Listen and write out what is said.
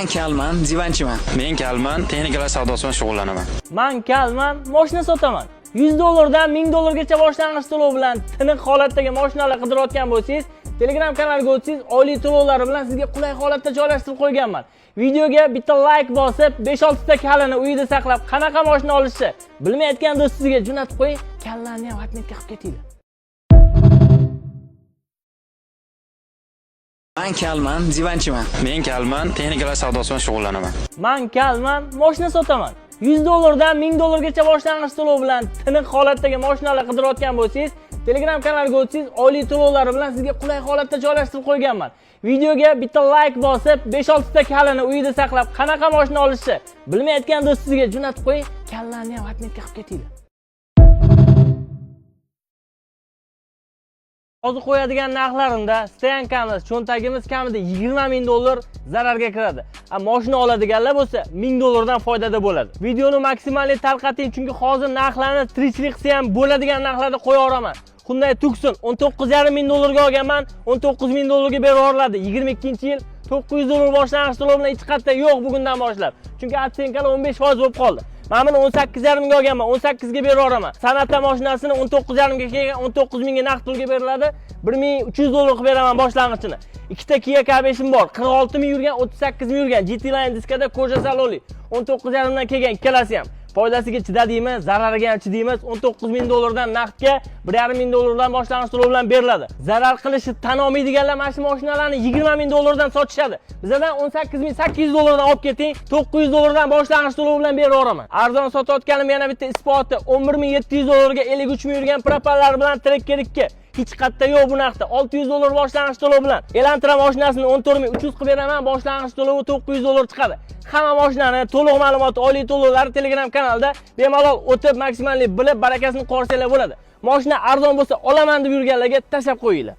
Men kalman, divanchiman. Men kalman, texnikalar savdosi bilan shug'ullanaman. Men kalman, mashina sotaman. $100 dan $1000 gacha boshlang'ich to'lov bilan tiniq holatdagi mashinalar qidirayotgan bo'lsangiz, Telegram kanaliga o'tsangiz, oylik to'lovlari bilan sizga qulay holatda joylashtirib qo'yganman. Videoga bitta like bosib, 5-6 ta kalani uyida saqlab, qanaqa mashina olishni bilmayotgan do'stingizga jo'natib qo'ying, kallarni ham atmetga qilib ketinglar. Men kalman, divanchiman. Men kalman, texnikalar savdosi bilan shug'ullanaman. Men kalman, mashina sotaman. $100 dan $1000 gacha boshlang'ich to'lov bilan tiniq holatdagi mashinalar qidirayotgan bo'lsangiz, Telegram kanaliga o'tsangiz, oylik to'lovlari bilan sizga qulay holatda joylashtirib qo'yganman. Videoga bitta like bosib, 5-6 ta kalani uyida saqlab, qanaqa mashina olishni bilmayotgan do'stingizga jo'natib qo'ying, kallarni ham atmetga qilib ketinglar. Hozir qo'yadigan narxlarimda stoyankamiz, cho'ntagimiz kamida $20,000 zararga kiradi. Mashina oladiganlar bo'lsa $1000 dan foydada bo'ladi. Videoni maksimalli tarqating, chunki hozir narxlarni tirikchilik qilsa ham bo'ladigan narxlarda qo'ya olaman. Hyundai Tucson $19,500 ga olganman, $19,000 ga berib yuboriladi. 22-yil $900 boshlang'ich to'lov bilan hech qayerda yo'q bugundan boshlab. Chunki atsiyankalar 15% bo'lib qoldi. Men buni 18,5 ga olganman, 18 ga berib yuboraman. San'atda mashinasini 19,5 ga kelgan 19,000 ga naqd pulga beriladi. $1,300 qilib beraman boshlang'ichini. Ikkita Kia K5'im bor. 46,000 yurgan, 38,000 yurgan. GT Line diskada koja salonli. 19,5 dan kelgan ikkalasi ham. Foydasiga chidadimi, zarariga ham chidaymiz. $19,000 dan naqdga $1,500 dan boshlang'ich to'lov bilan beriladi. Zarar qilishni tan olmaydiganlar mana shu mashinalarni $20,000 dan sotishadi. Bizdan $18,800 dan olib keting, $900 dan boshlang'ich to'lov bilan berib yuboraman. Arzon sotayotganim yana bitta isboti. $11,700 ga 53,000 yurgan propallar bilan tirikka hech qayerda yo'q bu narxda. $600 boshlang'ich to'lov bilan. Elantra mashinasini 14,300 qilib beraman, boshlang'ich to'lovi $900 chiqadi. Hamma mashinani to'liq ma'lumoti, oylik to'lovlari Telegram kanalida bemalol o'tib maksimalli bilib barakasini qo'rsanglar bo'ladi. Mashina arzon bo'lsa olaman deb yurganlarga tashlab qo'yinglar.